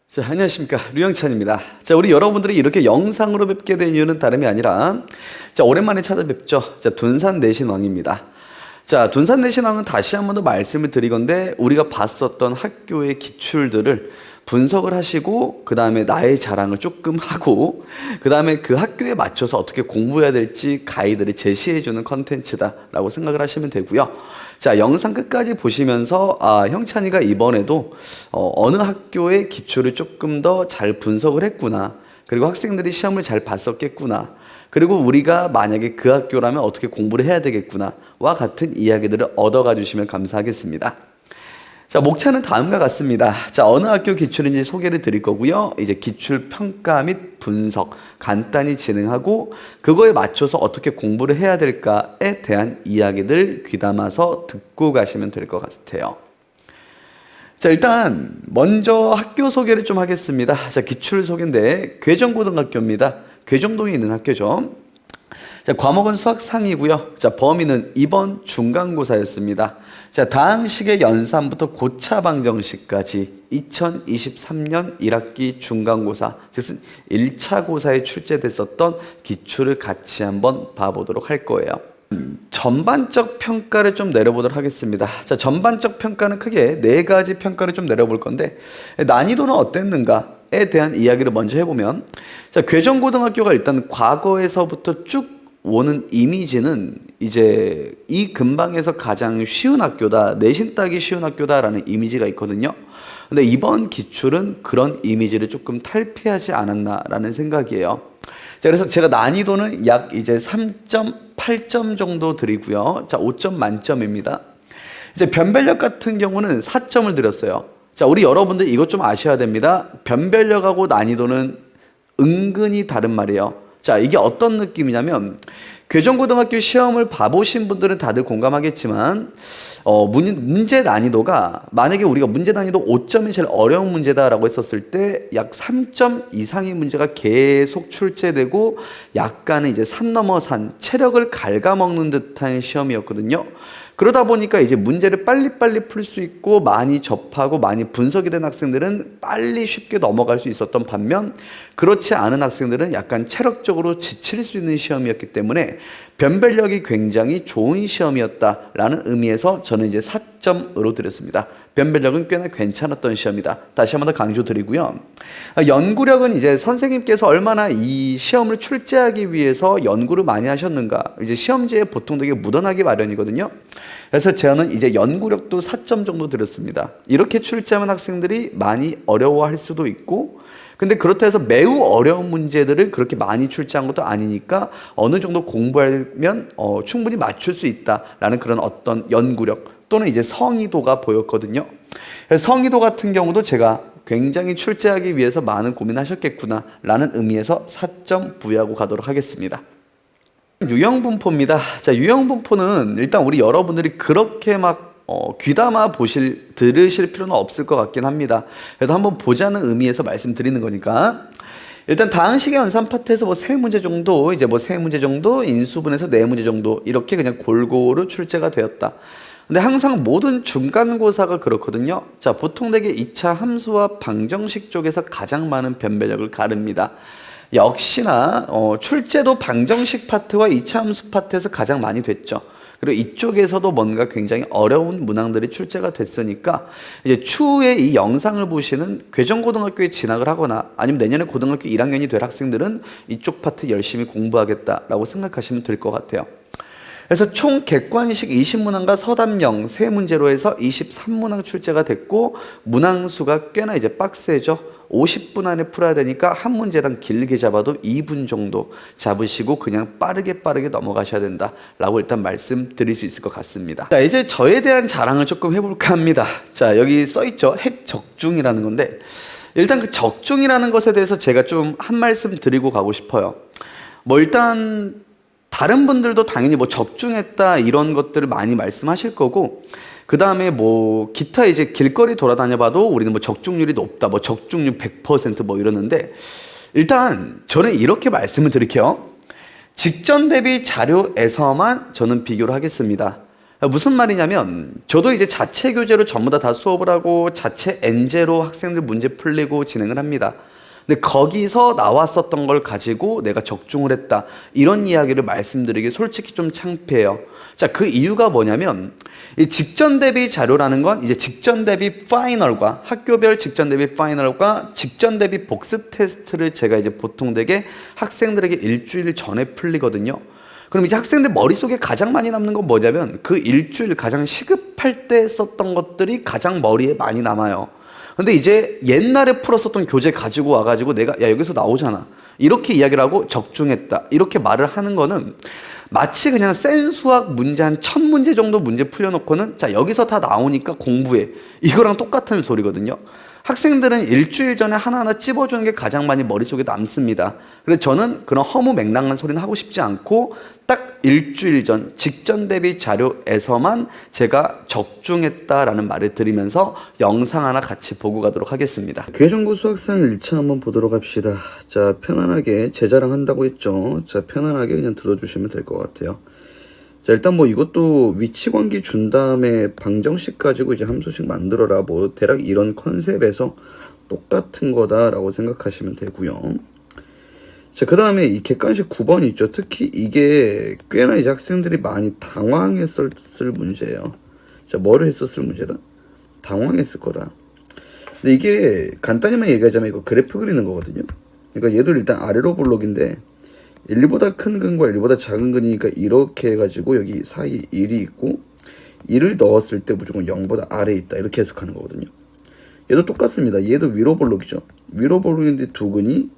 자, 안녕하십니까. 류영찬입니다. 자, 우리 여러분들이 이렇게 영상으로 뵙게 된 이유는 다름이 아니라, 자, 오랜만에 찾아뵙죠. 자, 둔산내신왕입니다. 자, 둔산내신왕은 다시 한 번 더 말씀을 드리건데, 우리가 봤었던 학교의 기출들을 분석을 하시고, 그 다음에 나의 자랑을 조금 하고, 그 다음에 그 학교에 맞춰서 어떻게 공부해야 될지 가이드를 제시해주는 컨텐츠다라고 생각을 하시면 되고요. 자, 영상 끝까지 보시면서 형찬이가 이번에도 어느 학교의 기출을 조금 더 잘 분석을 했구나, 그리고 학생들이 시험을 잘 봤었겠구나, 그리고 우리가 만약에 그 학교라면 어떻게 공부를 해야 되겠구나와 같은 이야기들을 얻어가 주시면 감사하겠습니다. 자, 목차는 다음과 같습니다. 자, 어느 학교 기출인지 소개를 드릴 거고요. 이제 기출 평가 및 분석 간단히 진행하고, 그거에 맞춰서 어떻게 공부를 해야 될까에 대한 이야기들 귀담아서 듣고 가시면 될 것 같아요. 자, 일단 먼저 학교 소개를 좀 하겠습니다. 자, 기출 소개인데 괴정고등학교입니다. 괴정동에 있는 학교죠. 자, 과목은 수학 상이고요. 자, 범위는 이번 중간고사였습니다. 자, 다항식의 연산부터 고차 방정식까지 2023년 1학기 중간고사, 즉 1차 고사에 출제됐었던 기출을 같이 한번 봐보도록 할 거예요. 전반적 평가를 좀 내려보도록 하겠습니다. 자, 전반적 평가는 크게 4가지 평가를 좀 내려볼 건데, 난이도는 어땠는가에 대한 이야기를 먼저 해보면, 자, 괴정고등학교가 일단 과거에서부터 쭉 오는 이미지는 이제 이 근방에서 가장 쉬운 학교다, 내신 따기 쉬운 학교다라는 이미지가 있거든요. 근데 이번 기출은 그런 이미지를 조금 탈피하지 않았나라는 생각이에요. 자, 그래서 제가 난이도는 약 이제 3.8점 정도 드리고요. 자, 5점 만점입니다. 이제 변별력 같은 경우는 4점을 드렸어요. 자, 우리 여러분들 이것 좀 아셔야 됩니다. 변별력하고 난이도는 은근히 다른 말이에요. 자, 이게 어떤 느낌이냐면, 괴정고등학교 시험을 봐보신 분들은 다들 공감하겠지만, 문제 난이도가, 만약에 우리가 문제 난이도 5점이 제일 어려운 문제다라고 했었을 때 약 3점 이상의 문제가 계속 출제되고, 약간의 이제 산 넘어 산, 체력을 갉아먹는 듯한 시험이었거든요. 그러다 보니까 이제 문제를 빨리빨리 풀 수 있고 많이 접하고 많이 분석이 된 학생들은 빨리 쉽게 넘어갈 수 있었던 반면, 그렇지 않은 학생들은 약간 체력적으로 지칠 수 있는 시험이었기 때문에 변별력이 굉장히 좋은 시험이었다라는 의미에서 저는 이제 4점으로 드렸습니다. 변별력은 꽤나 괜찮았던 시험이다. 다시 한 번 더 강조드리고요. 연구력은 이제 선생님께서 얼마나 이 시험을 출제하기 위해서 연구를 많이 하셨는가, 이제 시험지에 보통 되게 묻어나기 마련이거든요. 그래서 저는 이제 연구력도 4점 정도 드렸습니다. 이렇게 출제하면 학생들이 많이 어려워할 수도 있고, 근데 그렇다 해서 매우 어려운 문제들을 그렇게 많이 출제한 것도 아니니까 어느 정도 공부하면 충분히 맞출 수 있다라는 그런 어떤 연구력 또는 이제 성의도가 보였거든요. 성의도 같은 경우도 제가 굉장히 출제하기 위해서 많은 고민하셨겠구나 라는 의미에서 4점 부여하고 가도록 하겠습니다. 유형분포입니다. 자, 유형분포는 일단 우리 여러분들이 그렇게 막 귀담아 들으실 필요는 없을 것 같긴 합니다. 그래도 한번 보자는 의미에서 말씀드리는 거니까. 일단 다항식의 연산 파트에서 뭐 3문제 정도, 이제 뭐 3문제 정도, 인수분해서 4문제 정도, 이렇게 그냥 골고루 출제가 되었다. 근데 항상 모든 중간고사가 그렇거든요. 자, 보통 되게 2차 함수와 방정식 쪽에서 가장 많은 변별력을 가릅니다. 역시나 출제도 방정식 파트와 2차 함수 파트에서 가장 많이 됐죠. 그리고 이쪽에서도 뭔가 굉장히 어려운 문항들이 출제가 됐으니까, 이제 추후에 이 영상을 보시는 괴정고등학교에 진학을 하거나 아니면 내년에 고등학교 1학년이 될 학생들은 이쪽 파트 열심히 공부하겠다라고 생각하시면 될 것 같아요. 그래서 총 객관식 20문항과 서답형 3문제로 해서 23문항 출제가 됐고, 문항수가 꽤나 이제 빡세죠. 50분 안에 풀어야 되니까 한 문제당 길게 잡아도 2분 정도 잡으시고 그냥 빠르게 넘어가셔야 된다라고 일단 말씀드릴 수 있을 것 같습니다. 자, 이제 저에 대한 자랑을 조금 해볼까 합니다. 자, 여기 써있죠. 핵적중이라는 건데, 일단 그 적중이라는 것에 대해서 제가 좀 한 말씀 드리고 가고 싶어요. 뭐 일단 다른 분들도 당연히 뭐 적중했다 이런 것들을 많이 말씀하실 거고, 그 다음에 뭐 기타 이제 길거리 돌아다녀봐도 우리는 뭐 적중률이 높다, 뭐 적중률 100% 뭐 이러는데, 일단 저는 이렇게 말씀을 드릴게요. 직전 대비 자료에서만 저는 비교를 하겠습니다. 무슨 말이냐면 저도 이제 자체 교재로 전부 다 수업을 하고 자체 엔제로 학생들 문제 풀리고 진행을 합니다. 근데 거기서 나왔었던 걸 가지고 내가 적중을 했다, 이런 이야기를 말씀드리기 솔직히 좀 창피해요. 자, 그 이유가 뭐냐면 이 직전 대비 자료라는 건 이제 직전 대비 파이널과 학교별 직전 대비 파이널과 직전 대비 복습 테스트를 제가 이제 보통 되게 학생들에게 일주일 전에 풀리거든요. 그럼 이제 학생들 머릿속에 가장 많이 남는 건 뭐냐면 그 일주일 가장 시급할 때 썼던 것들이 가장 머리에 많이 남아요. 근데 이제 옛날에 풀었었던 교재 가지고 와가지고 내가 야 여기서 나오잖아, 이렇게 이야기를 하고 적중했다, 이렇게 말을 하는 거는 마치 그냥 센 수학 문제 한 1000문제 정도 문제 풀려놓고는 자 여기서 다 나오니까 공부해, 이거랑 똑같은 소리거든요. 학생들은 일주일 전에 하나하나 찝어주는 게 가장 많이 머릿속에 남습니다. 그래서 저는 그런 허무맹랑한 소리는 하고 싶지 않고 딱 일주일 전 직전 대비 자료에서만 제가 적중했다라는 말을 드리면서 영상 하나 같이 보고 가도록 하겠습니다. 교정고 수학상 1차 한번 보도록 합시다. 자, 편안하게 제 자랑 한다고 했죠. 자, 편안하게 그냥 들어주시면 될 것 같아요. 자, 일단 뭐 이것도 위치관계 준 다음에 방정식 가지고 이제 함수식 만들어라, 뭐 대략 이런 컨셉에서 똑같은 거다라고 생각하시면 되고요. 자, 그 다음에 이 객관식 9번 있죠. 특히 이게 꽤나 이제 학생들이 많이 당황했었을 문제예요. 자, 뭐를 했었을 문제다? 당황했을 거다. 근데 이게 간단히만 얘기하자면 이거 그래프 그리는 거거든요. 그러니까 얘도 일단 아래로 볼록인데 1보다 큰 근과 1보다 작은 근이니까 이렇게 해가지고 여기 사이 1이 있고 1을 넣었을 때 무조건 0보다 아래에 있다, 이렇게 해석하는 거거든요. 얘도 똑같습니다. 얘도 위로 볼록이죠. 위로 볼록인데 두 근이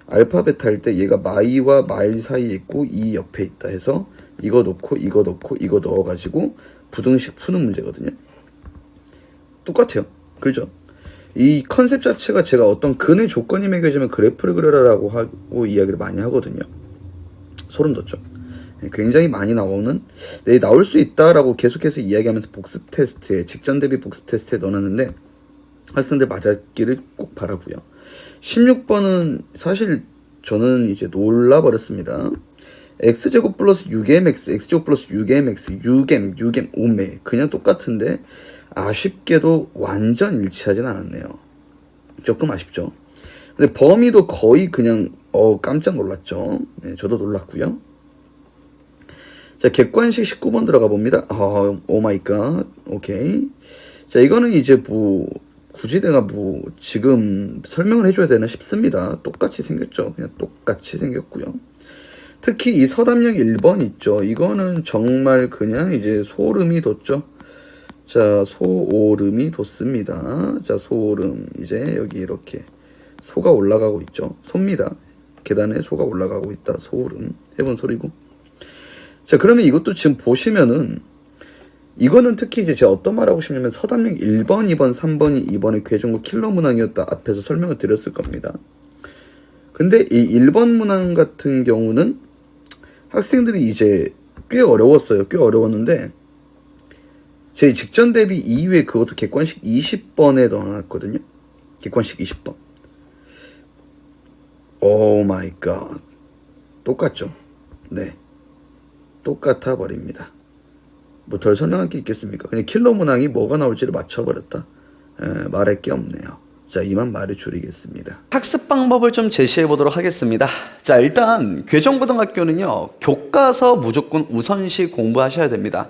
알파 베타 할 때 얘가 마이와 마일 사이에 있고 이 옆에 있다 해서 이거 넣고 이거 넣고 이거 넣어가지고 부등식 푸는 문제거든요. 똑같아요. 그렇죠? 이 컨셉 자체가 제가 어떤 근의 조건이 매겨지면 그래프를 그려라라고 하고 이야기를 많이 하거든요. 소름 돋죠. 굉장히 많이 나오는, 네, 나올 수 있다라고 계속해서 이야기하면서 복습 테스트에, 직전 대비 복습 테스트에 넣어놨는데 학생들 맞았기를 꼭 바라고요. 16번은 사실 저는 이제 놀라버렸습니다. x제곱 플러스 6mx, x제곱 플러스 6mx, 6m, 오메 그냥 똑같은데 아쉽게도 완전 일치하진 않았네요. 조금 아쉽죠. 근데 범위도 거의 그냥 깜짝 놀랐죠. 네, 저도 놀랐고요. 자, 객관식 19번 들어가 봅니다. 오 마이 갓. 오케이. 자, 이거는 이제 뭐 굳이 내가 뭐 지금 설명을 해줘야 되나 싶습니다. 똑같이 생겼죠. 그냥 똑같이 생겼고요. 특히 이 서담형 1번 있죠. 이거는 정말 그냥 이제 소름이 돋죠. 자, 소오름이 돋습니다. 자, 소오름. 이제 여기 이렇게 소가 올라가고 있죠. 소입니다. 계단에 소가 올라가고 있다. 소오름. 해본 소리고. 자, 그러면 이것도 지금 보시면은 이거는 특히 이제 제가 어떤 말 하고 싶냐면 서담형 1번, 2번, 3번이 이번에 교정고 킬러 문항이었다 앞에서 설명을 드렸을 겁니다. 근데 이 1번 문항 같은 경우는 학생들이 이제 꽤 어려웠어요. 꽤 어려웠는데 제 직전 대비 이후에 그것도 객관식 20번에 넣어놨거든요. 객관식 20번. 오 마이 갓. 똑같죠? 네. 똑같아 버립니다. 뭐 덜 설명할 게 있겠습니까? 그냥 킬러 문항이 뭐가 나올지를 맞춰버렸다. 말할 게 없네요. 자, 이만 말을 줄이겠습니다. 학습 방법을 좀 제시해 보도록 하겠습니다. 자, 일단 괴정고등학교는요, 교과서 무조건 우선시 공부하셔야 됩니다.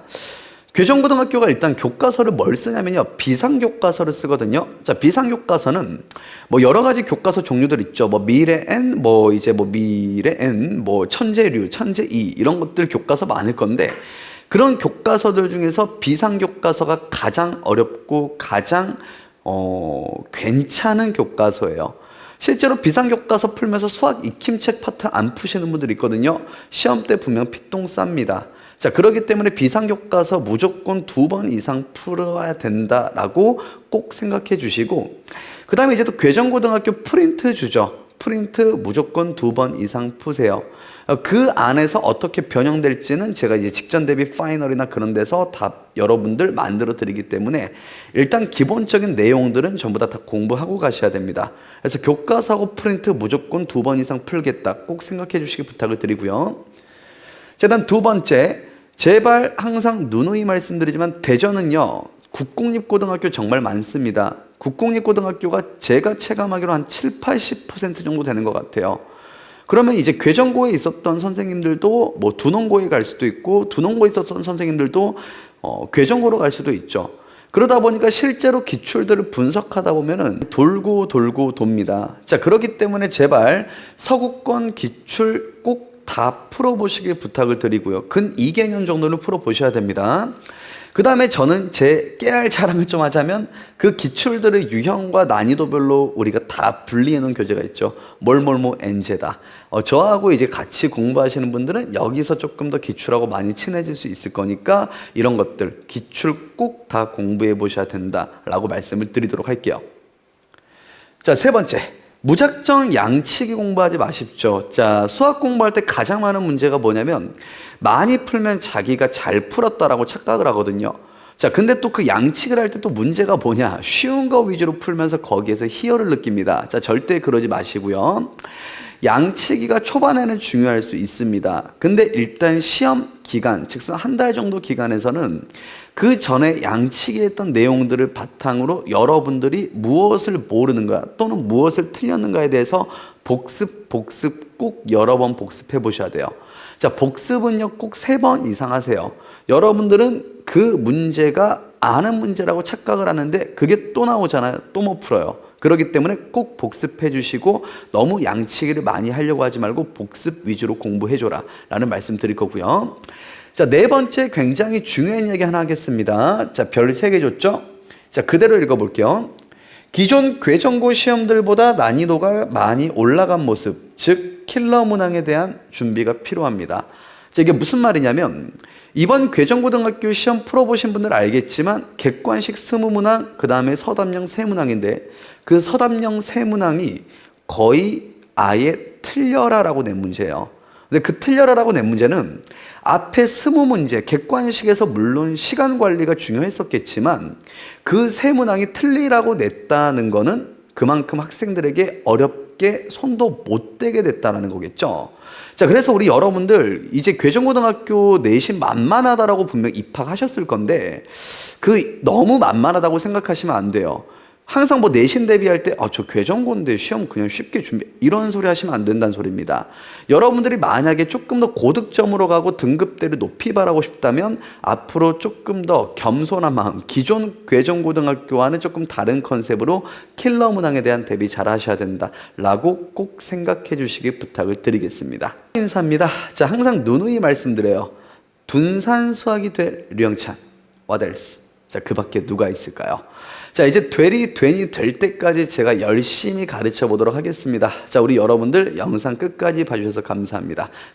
괴정고등학교가 일단 교과서를 뭘 쓰냐면요, 비상교과서를 쓰거든요. 자, 비상교과서는 뭐 여러 가지 교과서 종류들 있죠. 뭐 미래 N, 뭐 이제 뭐 미래 N, 뭐 천재류, 천재 E 이런 것들 교과서 많을 건데 그런 교과서들 중에서 비상교과서가 가장 어렵고 가장 괜찮은 교과서예요. 실제로 비상교과서 풀면서 수학 익힘책 파트 안 푸시는 분들 있거든요. 시험 때 분명 피똥 쌉니다. 자, 그렇기 때문에 비상교과서 무조건 2번 이상 풀어야 된다라고 꼭 생각해 주시고, 그 다음에 이제 또 괴정고등학교 프린트 주죠. 프린트 무조건 2번 이상 푸세요. 그 안에서 어떻게 변형될지는 제가 이제 직전 대비 파이널이나 그런 데서 다 여러분들 만들어 드리기 때문에 일단 기본적인 내용들은 전부 다 공부하고 가셔야 됩니다. 그래서 교과서하고 프린트 무조건 2번 이상 풀겠다 꼭 생각해 주시기 부탁을 드리고요. 자, 다음 두 번째, 제발 항상 누누이 말씀드리지만 대전은요, 국공립고등학교 정말 많습니다. 국공립고등학교가 제가 체감하기로 한 7, 80% 정도 되는 것 같아요. 그러면 이제 괴정고에 있었던 선생님들도 뭐 두농고에 갈 수도 있고, 두농고에 있었던 선생님들도 괴정고로 갈 수도 있죠. 그러다 보니까 실제로 기출들을 분석하다 보면은 돌고 돕니다. 자, 그렇기 때문에 제발 서구권 기출 꼭 다 풀어보시길 부탁을 드리고요. 근 2개년 정도는 풀어보셔야 됩니다. 그 다음에 저는 제 깨알 자랑을 좀 하자면 그 기출들의 유형과 난이도별로 우리가 다 분리해 놓은 교재가 있죠. NJ다. 저하고 이제 같이 공부하시는 분들은 여기서 조금 더 기출하고 많이 친해질 수 있을 거니까 이런 것들 기출 꼭 다 공부해 보셔야 된다라고 말씀을 드리도록 할게요. 자, 세 번째. 무작정 양치기 공부하지 마십시오. 자, 수학 공부할 때 가장 많은 문제가 뭐냐면 많이 풀면 자기가 잘 풀었다라고 착각을 하거든요. 자, 근데 또 그 양치기를 할 때 또 문제가 뭐냐? 쉬운 거 위주로 풀면서 거기에서 희열을 느낍니다. 자, 절대 그러지 마시고요. 양치기가 초반에는 중요할 수 있습니다. 근데 일단 시험 기간, 즉슨 한 달 정도 기간에서는 그 전에 양치기 했던 내용들을 바탕으로 여러분들이 무엇을 모르는가 또는 무엇을 틀렸는가에 대해서 복습 꼭 여러 번 복습해 보셔야 돼요. 자, 복습은요 꼭 3번 이상 하세요. 여러분들은 그 문제가 아는 문제라고 착각을 하는데 그게 또 나오잖아요. 또 못 풀어요. 그렇기 때문에 꼭 복습해 주시고 너무 양치기를 많이 하려고 하지 말고 복습 위주로 공부해 줘라 라는 말씀 드릴 거고요. 자, 네 번째 굉장히 중요한 얘기 하나 하겠습니다. 자, 별 3개 줬죠? 자, 그대로 읽어볼게요. 기존 괴정고 시험들보다 난이도가 많이 올라간 모습, 즉 킬러 문항에 대한 준비가 필요합니다. 자, 이게 무슨 말이냐면 이번 괴정고등학교 시험 풀어보신 분들 알겠지만 객관식 스무문항, 그 다음에 서답형 세문항인데 그 서답형 세문항이 거의 아예 틀려라라고 낸 문제예요. 근데 그 틀려라라고 낸 문제는 앞에 20문제 객관식에서 물론 시간 관리가 중요했었겠지만 그 세 문항이 틀리라고 냈다는 거는 그만큼 학생들에게 어렵게 손도 못 대게 됐다는 거겠죠. 자, 그래서 우리 여러분들 이제 괴정고등학교 내신 만만하다라고 분명 입학하셨을 건데 그 너무 만만하다고 생각하시면 안 돼요. 항상 뭐 내신 대비할 때 저 괴정고인데 시험 그냥 쉽게 준비 이런 소리 하시면 안 된다는 소리입니다. 여러분들이 만약에 조금 더 고득점으로 가고 등급대를 높이 바라고 싶다면 앞으로 조금 더 겸손한 마음, 기존 괴정고등학교와는 조금 다른 컨셉으로 킬러 문항에 대한 대비 잘 하셔야 된다라고 꼭 생각해 주시길 부탁을 드리겠습니다. 인사입니다. 자, 항상 누누이 말씀드려요. 둔산 수학이 될 류영찬. What else? 자, 그 밖에 누가 있을까요? 자, 이제 된이 될 때까지 제가 열심히 가르쳐 보도록 하겠습니다. 자, 우리 여러분들 영상 끝까지 봐주셔서 감사합니다.